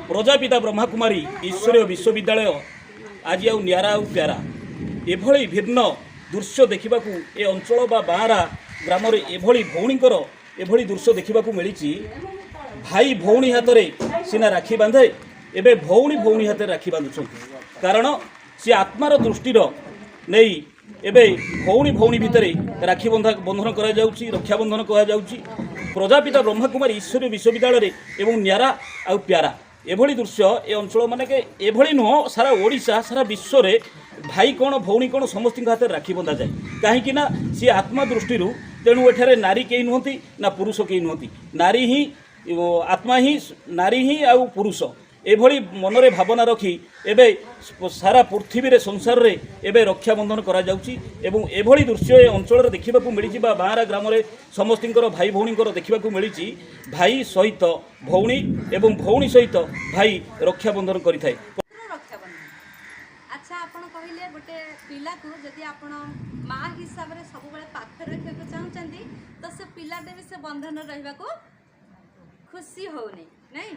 प्रजापिता ब्रह्माकुमारी ईश्वरीय विश्वविद्यालय आज आउ नियारा आउ प्यारा एभली भिन्न दृश्य देखा ए अंचल बा बारा ग्राम एभली भौणीकर एभली दृश्य देखा मिली। भाई भौणी हाथ में सीना राखी बांधे एबे भौणी भौणी हाथ राखी बांधुं कारण सी आत्मार दृष्टिर नहीं एबे भौणी भौणी भितर राखी बंधन करा जाउची रक्षा बंधन कहा जाउची। प्रजापिता ब्रह्माकुमारी ईश्वरीय विश्वविद्यालय एवं नियारा आउ प्यारा एभली दृश्य ए अंचल मानक एभली नुह सारा ओडिशा सारा विश्व रे भाई कौन भौणी कौन समस्त हाथ राखी बंधा जाए कहीं सी आत्मा दृष्टि तेणु एठारे नारी कहीं नुहति ना पुरुष कहीं नुहति नारी ही आत्मा ही नारी ही आउ पुरुष एभली मनरे भावना रखी एबे सारा पृथ्वी रे संसार रे एबे रक्षा बंधन करा जाउची एवं एभली दृश्य ए अंचल रे देखिबाकू मिली बारा ग्राम रे समस्तिंकर भाई भौणीकर देखिबाकू मिली भाई सहित भौणी एवं भौणी सहित भाई रक्षा बंधन करिथाय। अच्छा आपण कहिले गोटे पिला को जदि आपण मां हिसाब रे सब बेले पाखर रखिया को चाहउचंदी तो से पिलाटे भी से बंधन रहबा को खुशी होनी नहीं।